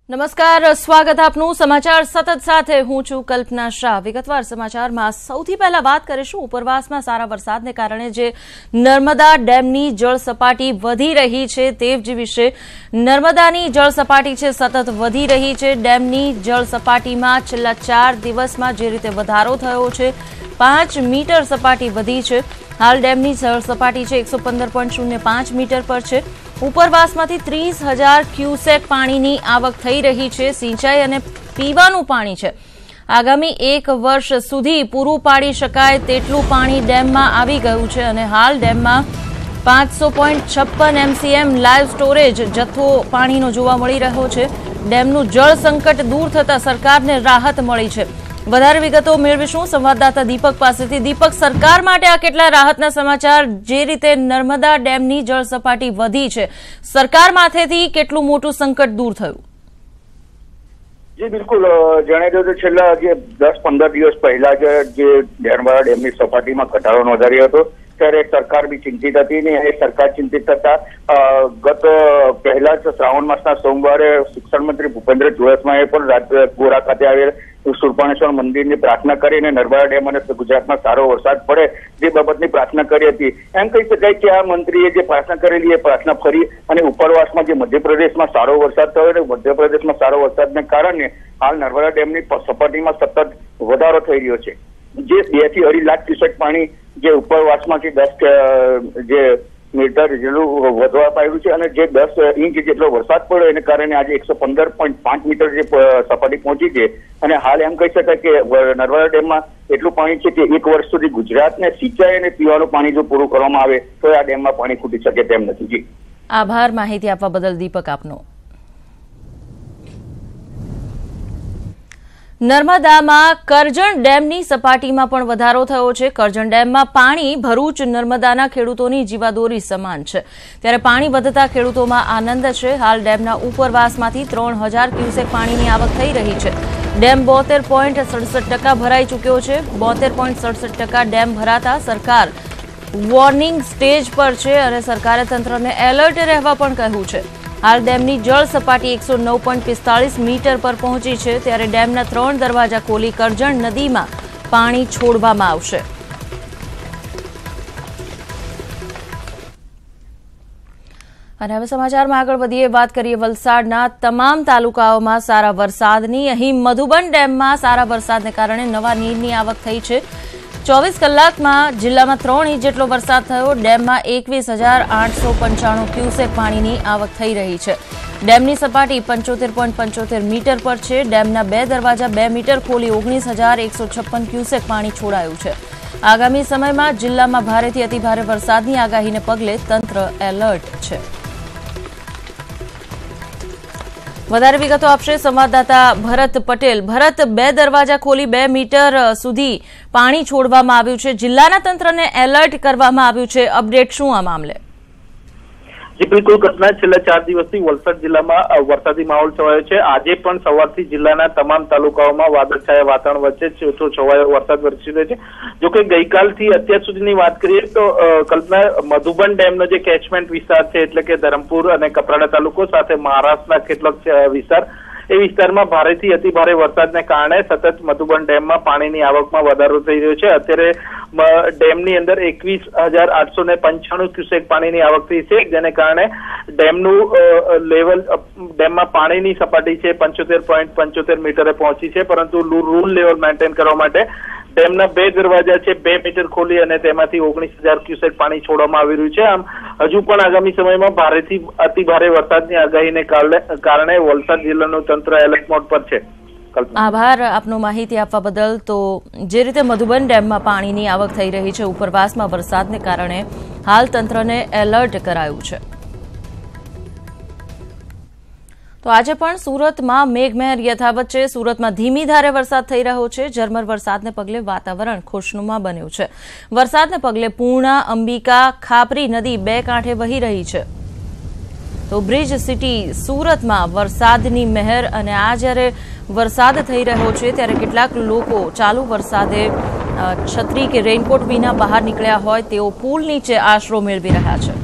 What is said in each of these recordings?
નમસ્કાર, સ્વાગત આપનું સમાચાર સતત સાથે હું છું કલ્પના શાહ। વિગતવાર સમાચારમાં સૌથી પહેલા વાત કરીશું ઉપરવાસમાં સારા વરસાદને કારણે જે નર્મદા ડેમની જળ સપાટી વધી રહી છે તે જ વિશે। નર્મદાની જળ સપાટી છે સતત વધી રહી છે। ડેમની જળ સપાટીમાં છેલ્લા 4 દિવસમાં જે રીતે વધારો થયો છે 5 મીટર સપાટી વધી છે। હાલ ડેમની જળ સપાટી છે 115.05 મીટર પર છે। ઉપરવાસમાંથી 30,000 ક્યુસેક પાણીની આવક થઈ રહી છે। સિંચાઈ અને પીવાનું પાણી છે આગામી 1 વર્ષ સુધી પૂરું પાડી શકાય તેટલું પાણી ડેમમાં આવી ગયું છે અને હાલ ડેમમાં 500.56 MCM લાઈવ સ્ટોરેજ જથ્થો પાણીનો જોવા મળી રહ્યો છે। ડેમનું જળ સંકટ દૂર થતા સરકારને રાહત મળી છે। વધારે વિગતો મેળવીશું સંવાદદાતા દીપક પાસેથી। દીપક, સરકાર માટે આ કેટલા રાહતના સમાચાર? જે રીતે નર્મદા ડેમની જળ સપાટી વધી છે, સરકાર માથેથી કેટલું મોટું સંકટ દૂર થયું? જી બિલકુલ, જણાવી દઉં તો છેલ્લા જે 10-15 દિવસ પહેલા જે નર્મદા ડેમની સપાટીમાં ઘટાડો નોંધાયો હતો ત્યારે સરકાર બી ચિંતિત હતી ને એ સરકાર ચિંતિત થતા ગત પહેલા જ શ્રાવણ માસના સોમવારે શિક્ષણ મંત્રી ભૂપેન્દ્ર ચુડાસમાએ પણ ગોરા ખાતે આવેલ સુરપાણેશ્વર મંદિરની પ્રાર્થના કરીને નર્મદા ડેમ અને ગુજરાતમાં સારો વરસાદ પડે જે બાબતની પ્રાર્થના કરી હતી। એમ કહી શકાય કે આ મંત્રીએ જે પ્રાર્થના કરેલી એ પ્રાર્થના ફરી અને ઉપરવાસમાં જે મધ્યપ્રદેશમાં સારો વરસાદ થયો અને મધ્યપ્રદેશમાં સારો વરસાદને કારણે હાલ નર્મદા ડેમની સપાટીમાં સતત વધારો થઈ રહ્યો છે। જે 2 થી 2.5 લાખ ક્યુસેક પાણી જે ઉપરવાસમાંથી 10 જે મીટર જેટલું વધવા પામ્યું છે અને જે 10 ઇંચ જેટલો વરસાદ પડ્યો એને કારણે આજે 115.5 મીટર જે સપાટી પહોંચી છે અને હાલ એમ કહી શકાય કે નર્મદા ડેમમાં એટલું પાણી છે કે 1 વર્ષ સુધી ગુજરાતને સિંચાઈ અને પીવાનું પાણી જો પૂરું કરવામાં આવે તો આ ડેમમાં પાણી ખૂટી શકે તેમ નથી। જી આભાર માહિતી આપવા બદલ દીપક આપનો। નર્મદામાં કરજણ ડેમની સપાટીમાં પણ વધારો થયો છે। કરજણ ડેમમાં પાણી ભરૂચ નર્મદાના ખેડૂતોની જીવાદોરી સમાન છે ત્યારે પાણી વધતા ખેડૂતોમાં આનંદ છે। હાલ ડેમના ઉપરવાસમાંથી 3,000 ક્યુસેક પાણીની આવક થઈ રહી છે। ડેમ 72.67% ભરાઈ ચૂક્યો છે। 72.67% ડેમ ભરાતા સરકાર વોર્નિંગ સ્ટેજ પર છે અને સરકારે તંત્રને એલર્ટ રહેવા પણ કહ્યું છે। હાલ ડેમની જળ સપાટી 109.45 મીટર પર પહોંચી છે ત્યારે ડેમના 3 દરવાજા ખોલી કરજણ નદીમાં પાણી છોડવામાં આવશે। અને હવે સમાચારમાં આગળ વધીએ, વાત કરીએ વલસાડના તમામ તાલુકાઓમાં સારા વરસાદની। અહીં મધુબન ડેમમાં સારા વરસાદને કારણે નવા નીરની આવક થઈ છે। 24 કલાકમાં જિલ્લામાં 3 ઇંચ જેટલો વરસાદ થયો। ડેમમાં 21,895 ક્યુસેક પાણીની આવક થઈ રહી છે। ડેમની સપાટી 75.75 મીટર પર છે। ડેમના 2 દરવાજા 2 મીટર ખોલી 19,156 ક્યુસેક પાણી છોડાયું છે। આગામી સમયમાં જિલ્લામાં ભારેથી અતિભારે વરસાદની આગાહીને પગલે તંત્ર એલર્ટ છે। વધારે વિગતો આપશે સંવાદદાતા ભરત પટેલ। ભરત, 2 દરવાજા ખોલી 2 મીટર સુધી પાણી છોડવામાં આવ્યું છે, જિલ્લાના તંત્રને એલર્ટ કરવામાં આવ્યું છે, અપડેટ શું આ મામલે? જી બિલકુલ ઘટના છેલ્લા 4 દિવસથી વલસાડ જિલ્લામાં વરસાદી માહોલ છવાયો છે। આજે પણ સવારથી જિલ્લાના તમામ તાલુકાઓમાં વાદળછાયા વાતાવરણ વચ્ચે છૂટો છવાયો વરસાદ વરસી રહ્યો છે। જોકે ગઈકાલથી અત્યાર સુધીની વાત કરીએ તો કલ્પના મધુબન ડેમનો જે કેચમેન્ટ વિસ્તાર છે એટલે કે ધરમપુર અને કપરાડા તાલુકો સાથે મહારાષ્ટ્રના કેટલાક વિસ્તાર એ વિસ્તારમાં ભારેથી અતિભારે વરસાદને કારણે સતત મધુબન ડેમમાં પાણીની આવકમાં વધારો થઈ રહ્યો છે। અત્યારે ડેમની અંદર 21,895 ક્યુસેક પાણીની આવક થઈ છે જેને કારણે ડેમનું લેવલ ડેમમાં પાણીની સપાટી છે 75.75 મીટરે પહોંચી છે, પરંતુ રૂલ લેવલ મેન્ટેન કરવા માટે ડેમના 2 દરવાજા છે 2 મીટર ખોલી અને તેમાંથી 19,000 ક્યુસેક પાણી છોડવામાં આવી રહ્યું છે। આમ હજુ પણ આગામી સમયમાં ભારેથી અતિભારે વરસાદની આગાહીને કારણે વલસાડ જિલ્લાનું તંત્ર એલર્ટ મોડ પર છે। આભાર આપનો માહિતી આપવા બદલ। તો જે રીતે મધુબન ડેમમાં પાણીની આવક થઈ રહી છે, ઉપરવાસમાં વરસાદને કારણે હાલ તંત્રને એલર્ટ કરાયું છે। તો આજે પણ સુરતમાં મેઘમહેર યથાવત છે। સુરતમાં ધીમી ધારે વરસાદ થઈ રહ્યો છે। ઝરમર વરસાદને પગલે વાતાવરણ ખુશનુમા બન્યું છે। વરસાદને પગલે પૂર્ણા, અંબિકા, ખાપરી નદી 2 કાંઠે વહી રહી છે। તો બ્રિજ સિટી સુરતમાં વરસાદની મહેર અને આ જ્યારે વરસાદ થઈ રહ્યો છે ત્યારે કેટલાક લોકો ચાલુ વરસાદે છત્રી કે રેઇનકોટ વિના બહાર નીકળ્યા હોય તેઓ પુલ નીચે આશરો મેળવી રહ્યા છે।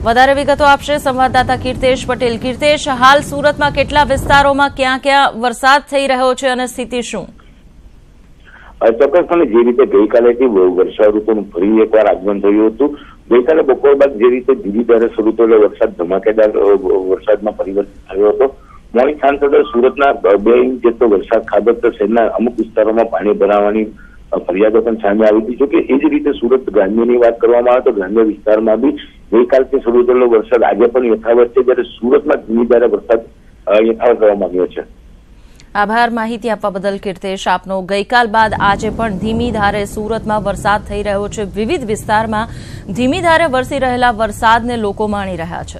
વધારે વિગતો આપશે સંવાદદાતા કીર્તેશ પટેલ। કીર્તેશ, હાલ સુરતમાં કેટલા વિસ્તારોમાં ક્યાં ક્યાં વરસાદ થઈ રહ્યો છે અને સ્થિતિ શું? ચોક્કસપણે જે રીતે ગઈકાલેથી વર્ષા ઋતુનું ફરી એકવાર આગમન થયું હતું। ગઈકાલે બપોર બાદ જે રીતે ધીરી ધારે શરૂ થયેલો વરસાદ ધમાકેદાર વરસાદમાં પરિવર્તિત થયો હતો। મોડી સાંજ સુધી સુરતના 2 ઇંચ જેટલો વરસાદ ખાબકતા શહેરના અમુક વિસ્તારોમાં પાણી ભરાવાની ફરિયાદો પણ સામે આવી હતી। જોકે એ જ રીતે સુરત ગ્રામ્યની વાત કરવામાં આવે તો ગ્રામ્ય વિસ્તારમાં બી ગઈકાલથી શરૂ થયેલો વરસાદ આજે પણ યથાવત છે, જ્યારે સુરતમાં ધીમી ધારે વરસાદ યથાવત રહેવા માંગ્યો છે। આભાર માહિતી આપવા બદલ કીર્તેશ આપનો। ગઈકાલ બાદ આજે પણ ધીમી ધારે સુરતમાં વરસાદ થઈ રહ્યો છે। વિવિધ વિસ્તારમાં ધીમી ધારે વરસી રહેલા વરસાદને લોકો માણી રહ્યા છે।